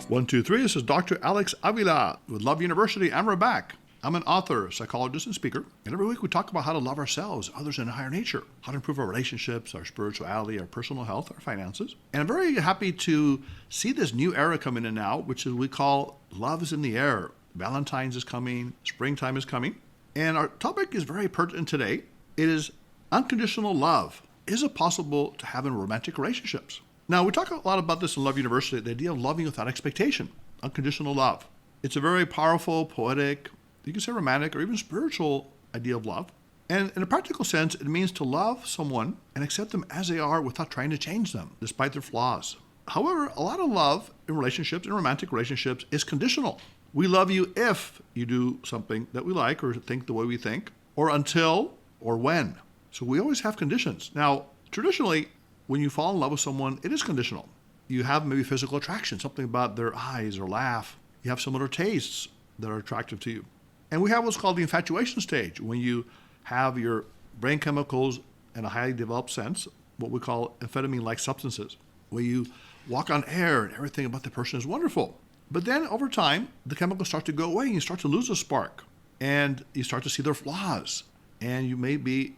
One, two, three. This is Dr. Alex Avila with Love University, and we're back. I'm an author, psychologist, and speaker, and every week we talk about how to love ourselves, others, and a higher nature, how to improve our relationships, our spirituality, our personal health, our finances. And I'm very happy to see this new era coming in now, which is we call Love is in the Air. Valentine's is coming, springtime is coming, and our topic is very pertinent today. It is unconditional love. Is it possible to have in romantic relationships? Now, we talk a lot about this in Love University, the idea of loving without expectation, unconditional love. It's a very powerful, poetic, you can say romantic or even spiritual idea of love. And in a practical sense, it means to love someone and accept them as they are without trying to change them, despite their flaws. However, a lot of love in relationships, in romantic relationships, is conditional. We love you if you do something that we like or think the way we think, or until, or when. So we always have conditions. Now, traditionally, when you fall in love with someone, it is conditional. You have maybe physical attraction, something about their eyes or laugh. You have similar tastes that are attractive to you. And we have what's called the infatuation stage, when you have your brain chemicals in a highly developed sense, what we call amphetamine-like substances, where you walk on air and everything about the person is wonderful. But then over time, the chemicals start to go away and you start to lose a spark. And you start to see their flaws. And you may be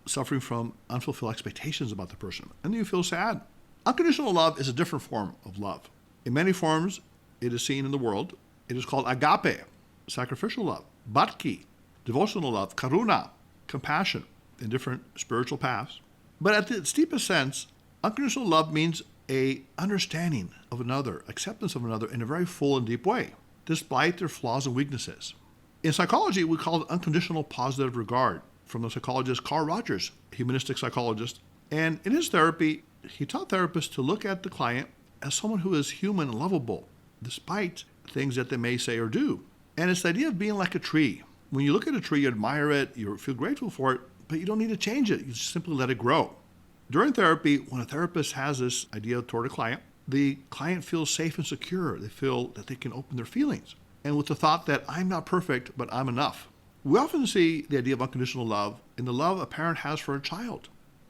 suffering from unfulfilled expectations about the person, and then you feel sad. Unconditional love is a different form of love. In many forms, it is seen in the world. It is called agape, sacrificial love, bhakti, devotional love, karuna, compassion, in different spiritual paths. But at its deepest sense, unconditional love means a understanding of another, acceptance of another in a very full and deep way, despite their flaws and weaknesses. In psychology, we call it unconditional positive regard, from the psychologist Carl Rogers, humanistic psychologist. And in his therapy, he taught therapists to look at the client as someone who is human and lovable, despite things that they may say or do. And it's the idea of being like a tree. When you look at a tree, you admire it, you feel grateful for it, but you don't need to change it. You just simply let it grow. During therapy, when a therapist has this idea toward a client, the client feels safe and secure. They feel that they can open their feelings. And with the thought that I'm not perfect, but I'm enough. We often see the idea of unconditional love in the love a parent has for a child.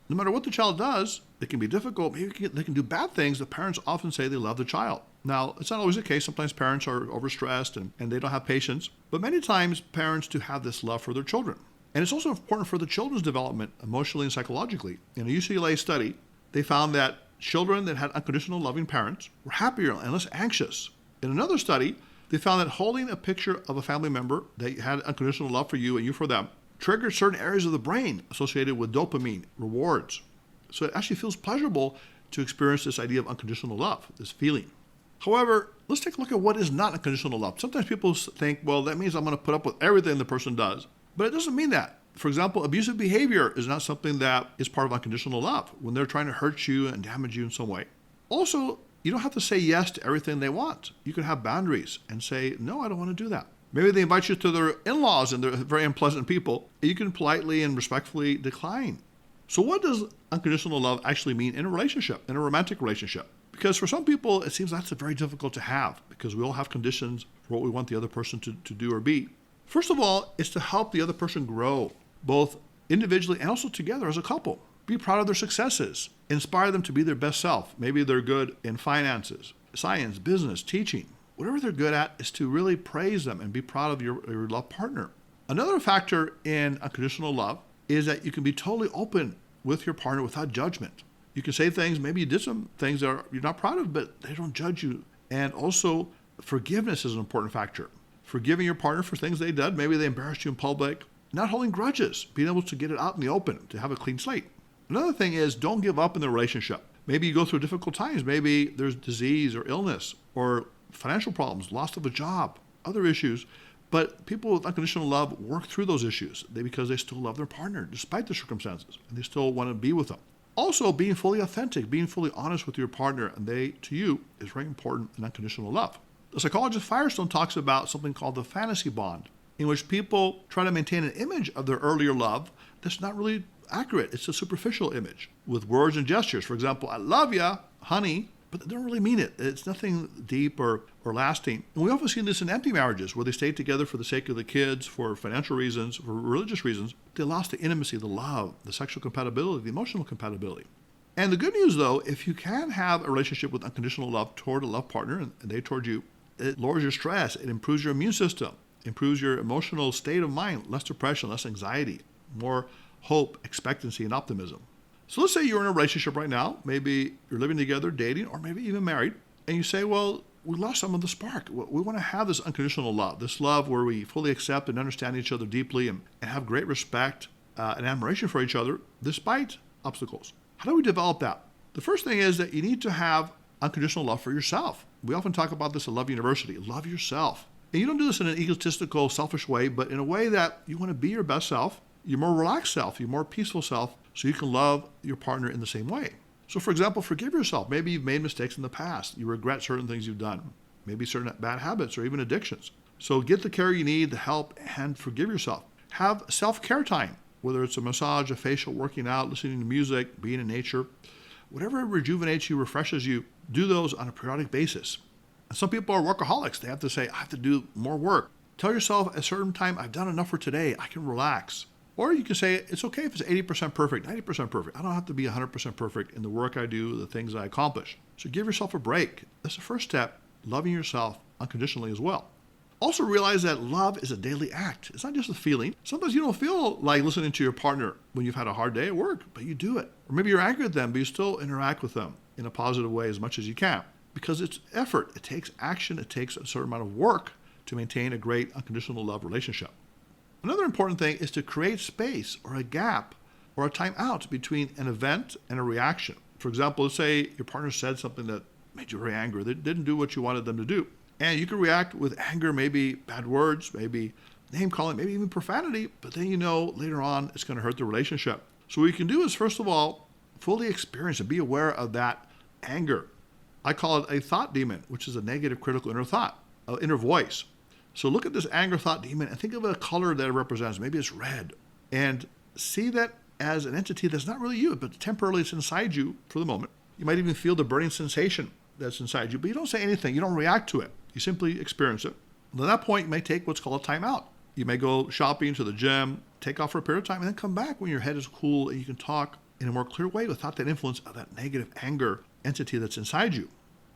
No matter what the child does, it can be difficult, maybe they can do bad things, the parents often say they love the child. Now, it's not always the case. Sometimes parents are overstressed and they don't have patience. But many times, parents do have this love for their children. And it's also important for the children's development, emotionally and psychologically. In a UCLA study, they found that children that had unconditional loving parents were happier and less anxious. In another study, they found that holding a picture of a family member that had unconditional love for you and you for them triggered certain areas of the brain associated with dopamine, rewards. So it actually feels pleasurable to experience this idea of unconditional love, this feeling. However, let's take a look at what is not unconditional love. Sometimes people think, well, that means I'm going to put up with everything the person does. But it doesn't mean that. For example, abusive behavior is not something that is part of unconditional love, when they're trying to hurt you and damage you in some way. Also, you don't have to say yes to everything they want. You can have boundaries and say, no, I don't want to do that. Maybe they invite you to their in-laws and they're very unpleasant people. You can politely and respectfully decline. So what does unconditional love actually mean in a relationship, in a romantic relationship? Because for some people, it seems that's very difficult to have because we all have conditions for what we want the other person to do or be. First of all, it's to help the other person grow, both individually and also together as a couple. Be proud of their successes. Inspire them to be their best self. Maybe they're good in finances, science, business, teaching. Whatever they're good at is to really praise them and be proud of your love partner. Another factor in unconditional love is that you can be totally open with your partner without judgment. You can say things, maybe you did some things that you're not proud of, but they don't judge you. And also, forgiveness is an important factor. Forgiving your partner for things they did, maybe they embarrassed you in public. Not holding grudges, being able to get it out in the open, to have a clean slate. Another thing is don't give up in the relationship. Maybe you go through difficult times. Maybe there's disease or illness or financial problems, loss of a job, other issues. But people with unconditional love work through those issues because they still love their partner despite the circumstances, and they still want to be with them. Also, being fully authentic, being fully honest with your partner and they to you is very important in unconditional love. The psychologist Firestone talks about something called the fantasy bond, in which people try to maintain an image of their earlier love that's not really accurate. It's a superficial image with words and gestures. For example, I love ya, honey, but they don't really mean it. It's nothing deep or lasting. And we often see this in empty marriages where they stay together for the sake of the kids, for financial reasons, for religious reasons. They lost the intimacy, the love, the sexual compatibility, the emotional compatibility. And the good news, though, if you can have a relationship with unconditional love toward a love partner and they toward you, it lowers your stress, it improves your immune system, improves your emotional state of mind, less depression, less anxiety, more hope, expectancy, and optimism. So let's say you're in a relationship right now, maybe you're living together, dating, or maybe even married, and you say, well, we lost some of the spark. We want to have this unconditional love, this love where we fully accept and understand each other deeply and have great respect and admiration for each other despite obstacles. How do we develop that? The first thing is that you need to have unconditional love for yourself. We often talk about this at Love University. Love yourself. And you don't do this in an egotistical, selfish way, but in a way that you want to be your best self, your more relaxed self, your more peaceful self, so you can love your partner in the same way. So for example, forgive yourself. Maybe you've made mistakes in the past. You regret certain things you've done, maybe certain bad habits or even addictions. So get the care you need, the help, and forgive yourself. Have self-care time, whether it's a massage, a facial, working out, listening to music, being in nature. Whatever rejuvenates you, refreshes you, do those on a periodic basis. And some people are workaholics. They have to say, I have to do more work. Tell yourself at a certain time, I've done enough for today. I can relax. Or you can say, it's okay if it's 80% perfect, 90% perfect. I don't have to be 100% perfect in the work I do, the things I accomplish. So give yourself a break. That's the first step, loving yourself unconditionally as well. Also realize that love is a daily act. It's not just a feeling. Sometimes you don't feel like listening to your partner when you've had a hard day at work, but you do it. Or maybe you're angry at them, but you still interact with them in a positive way as much as you can. Because it's effort. It takes action. It takes a certain amount of work to maintain a great unconditional love relationship. Another important thing is to create space or a gap or a time out between an event and a reaction. For example, let's say your partner said something that made you very angry. They didn't do what you wanted them to do. And you can react with anger, maybe bad words, maybe name calling, maybe even profanity, but then you know later on it's going to hurt the relationship. So what you can do is, first of all, fully experience and be aware of that anger. I call it a thought demon, which is a negative critical inner thought, inner voice. So look at this anger thought demon and think of a color that it represents. Maybe it's red. And see that as an entity that's not really you, but temporarily it's inside you for the moment. You might even feel the burning sensation that's inside you, but you don't say anything. You don't react to it. You simply experience it. And at that point, you may take what's called a timeout. You may go shopping, to the gym, take off for a period of time, and then come back when your head is cool and you can talk in a more clear way without that influence of that negative anger entity that's inside you.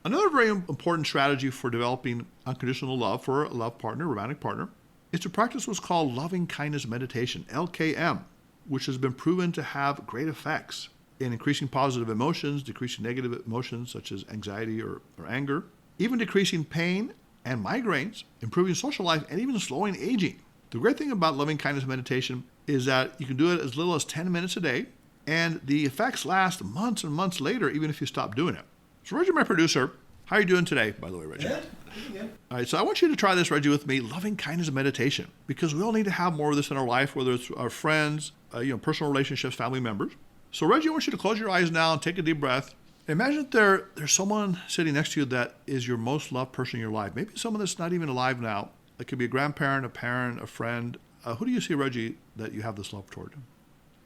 Another very important strategy for developing unconditional love for a love partner, romantic partner, is to practice what's called loving kindness meditation, LKM, which has been proven to have great effects in increasing positive emotions, decreasing negative emotions such as anxiety or anger, even decreasing pain and migraines, improving social life, and even slowing aging. The great thing about loving kindness meditation is that you can do it as little as 10 minutes a day, and the effects last months and months later, even if you stop doing it. So Reggie, my producer, how are you doing today, by the way, Reggie? Good. All right, so I want you to try this, Reggie, with me, loving kindness meditation, because we all need to have more of this in our life, whether it's our friends, personal relationships, family members. So Reggie, I want you to close your eyes now and take a deep breath. Imagine there's someone sitting next to you that is your most loved person in your life. Maybe someone that's not even alive now. It could be a grandparent, a parent, a friend. Who do you see, Reggie, that you have this love toward?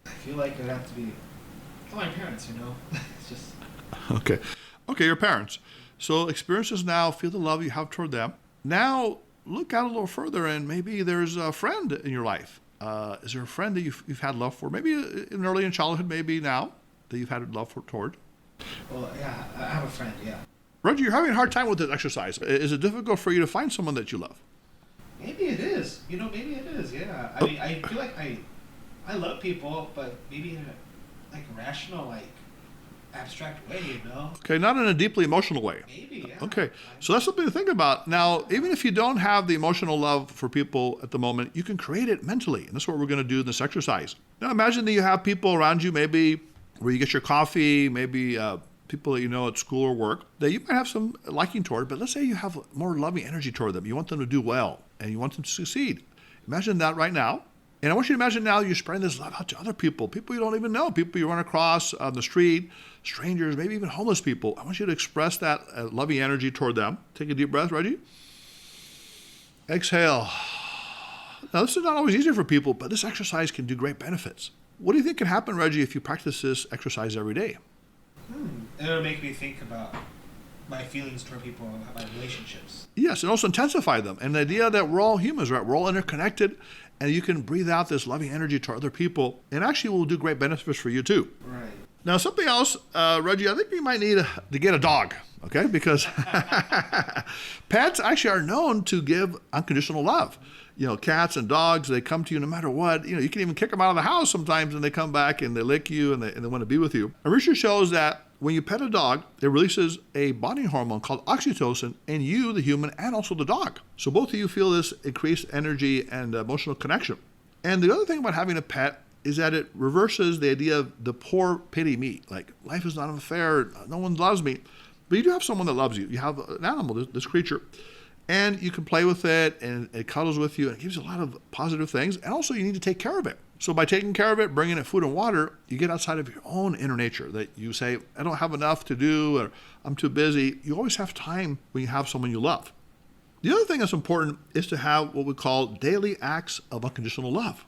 I feel like it would have to be my parents, It's just... Okay, your parents. So experience this now, feel the love you have toward them. Now, look out a little further and maybe there's a friend in your life. Is there a friend that you've had love for? Maybe early in childhood, maybe now, that you've had love toward? Well, yeah, I have a friend, yeah. Reggie, you're having a hard time with this exercise. Is it difficult for you to find someone that you love? Maybe it is. Maybe it is, yeah. I mean, I feel like I love people, but maybe in a rational, abstract way, Okay, not in a deeply emotional way. Maybe, yeah. Okay, so that's something to think about. Now, even if you don't have the emotional love for people at the moment, you can create it mentally, and that's what we're going to do in this exercise. Now, imagine that you have people around you, maybe where you get your coffee, maybe people that you know at school or work, that you might have some liking toward, but let's say you have more loving energy toward them. You want them to do well, and you want them to succeed. Imagine that right now. And I want you to imagine now you're spreading this love out to other people you don't even know, people you run across on the street, strangers, maybe even homeless people. I want you to express that loving energy toward them. Take a deep breath, Reggie. Exhale. Now, this is not always easy for people, but this exercise can do great benefits. What do you think can happen, Reggie, if you practice this exercise every day? It'll make me think about my feelings toward people, my relationships. Yes, and also intensify them. And the idea that we're all humans, right? We're all interconnected, and you can breathe out this loving energy to other people, and actually will do great benefits for you too. Right. Now, something else, Reggie, I think you might need to get a dog, okay? Because pets actually are known to give unconditional love. Cats and dogs, they come to you no matter what. You can even kick them out of the house sometimes, and they come back and they lick you and they want to be with you. And research shows that when you pet a dog, it releases a bonding hormone called oxytocin in you, the human, and also the dog. So both of you feel this increased energy and emotional connection. And the other thing about having a pet is that it reverses the idea of the poor pity me. Like, life is not unfair, no one loves me. But you do have someone that loves you. You have an animal, this creature. And you can play with it, and it cuddles with you, and it gives you a lot of positive things. And also, you need to take care of it. So by taking care of it, bringing it food and water, you get outside of your own inner nature. That you say, I don't have enough to do, or I'm too busy. You always have time when you have someone you love. The other thing that's important is to have what we call daily acts of unconditional love.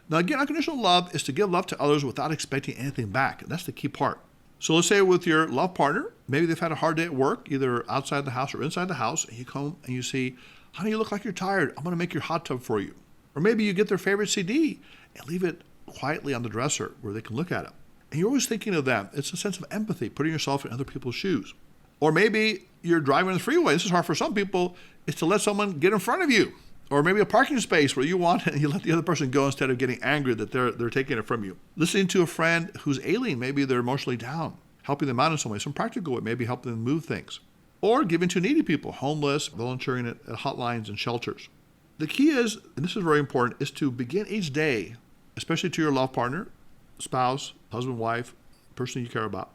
Now again, unconditional love is to give love to others without expecting anything back. That's the key part. So let's say with your love partner, maybe they've had a hard day at work, either outside the house or inside the house, and you come and you see, honey, you look like you're tired. I'm going to make your hot tub for you. Or maybe you get their favorite CD and leave it quietly on the dresser where they can look at it. And you're always thinking of them. It's a sense of empathy, putting yourself in other people's shoes. Or maybe you're driving on the freeway. This is hard for some people, is to let someone get in front of you. Or maybe a parking space where you want it and you let the other person go instead of getting angry that they're taking it from you. Listening to a friend who's ailing, maybe they're emotionally down, helping them out in some way, some practical way, maybe helping them move things. Or giving to needy people, homeless, volunteering at hotlines and shelters. The key is, and this is very important, is to begin each day, especially to your love partner, spouse, husband, wife, person you care about.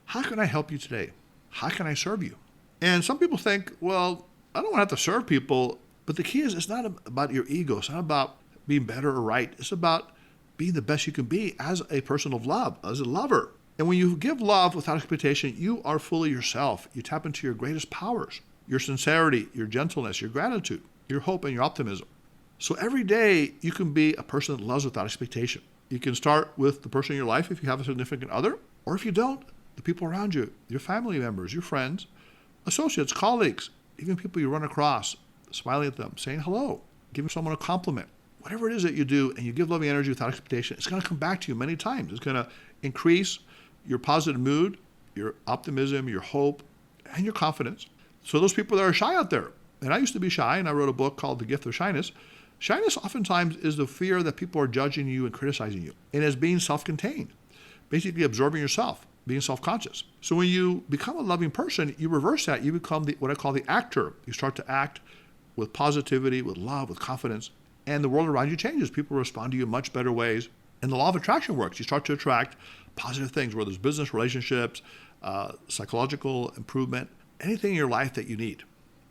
How can I help you today? How can I serve you? And some people think, well, I don't want to have to serve people. But the key is, it's not about your ego. It's not about being better or right. It's about being the best you can be as a person of love, as a lover. And when you give love without expectation, you are fully yourself. You tap into your greatest powers, your sincerity, your gentleness, your gratitude, your hope, and your optimism. So every day, you can be a person that loves without expectation. You can start with the person in your life if you have a significant other, or if you don't, the people around you, your family members, your friends, associates, colleagues, even people you run across. Smiling at them, saying hello, giving someone a compliment. Whatever it is that you do and you give loving energy without expectation, it's going to come back to you many times. It's going to increase your positive mood, your optimism, your hope, and your confidence. So those people that are shy out there, and I used to be shy, and I wrote a book called The Gift of Shyness. Shyness oftentimes is the fear that people are judging you and criticizing you, and as being self-contained, basically absorbing yourself, being self-conscious. So when you become a loving person, you reverse that. You become what I call the actor. You start to act with positivity, with love, with confidence, and the world around you changes. People respond to you in much better ways. And the law of attraction works. You start to attract positive things, whether it's business, relationships, psychological improvement, anything in your life that you need.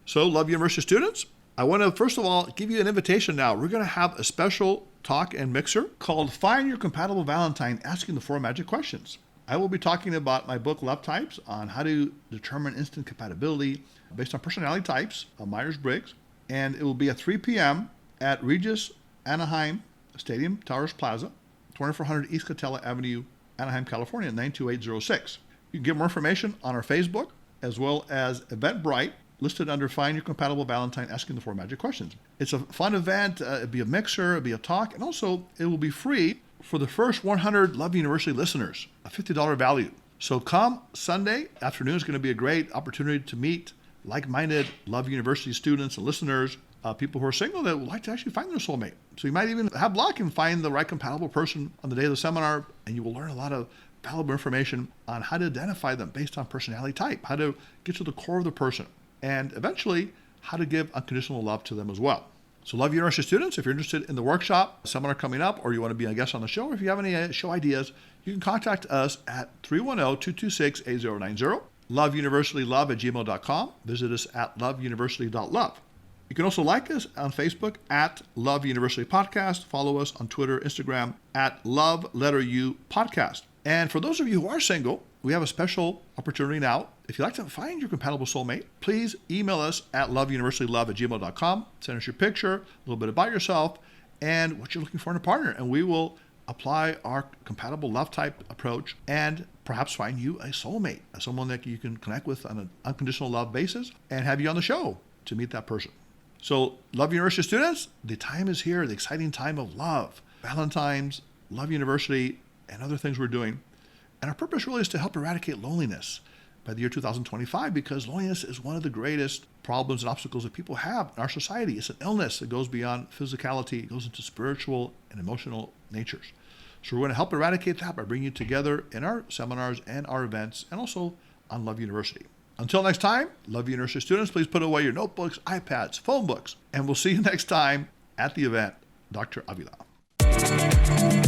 So, Love University students, I want to, first of all, give you an invitation now. We're going to have a special talk and mixer called Find Your Compatible Valentine, Asking the 4 Magic Questions. I will be talking about my book, Love Types, on how to determine instant compatibility based on personality types, Myers-Briggs. And it will be at 3 p.m. at Regis Anaheim Stadium Towers Plaza, 2400 East Catella Avenue, Anaheim, California, 92806. You can get more information on our Facebook, as well as Eventbrite, listed under Find Your Compatible Valentine, Asking the 4 Magic Questions. It's a fun event. It'll be a mixer, it'll be a talk, and also it will be free for the first 100 Love University listeners, a $50 value. So come Sunday afternoon is going to be a great opportunity to meet like-minded Love University students and listeners, people who are single that would like to actually find their soulmate. So you might even have luck and find the right compatible person on the day of the seminar, and you will learn a lot of valuable information on how to identify them based on personality type, how to get to the core of the person, and eventually how to give unconditional love to them as well. So Love University students, if you're interested in the workshop, seminar coming up, or you want to be a guest on the show, or if you have any show ideas, you can contact us at 310-226-8090. loveuniversitylove@gmail.com. Visit us at loveuniversity.love. You can also like us on Facebook at Love University Podcast. Follow us on Twitter, Instagram at Love_U Podcast. And for those of you who are single, we have a special opportunity now. If you'd like to find your compatible soulmate, please email us at loveuniversitylove@gmail.com. Send us your picture, a little bit about yourself, and what you're looking for in a partner. And we will apply our compatible love type approach and perhaps find you a soulmate, someone that you can connect with on an unconditional love basis, and have you on the show to meet that person. So, Love University students, the time is here, the exciting time of love. Valentine's, Love University, and other things we're doing. And our purpose really is to help eradicate loneliness by the year 2025, because loneliness is one of the greatest problems and obstacles that people have in our society. It's an illness that goes beyond physicality, it goes into spiritual and emotional natures. So we're going to help eradicate that by bringing you together in our seminars and our events, and also on Love University. Until next time, Love University students, please put away your notebooks, iPads, phone books, and we'll see you next time at the event. Dr. Avila.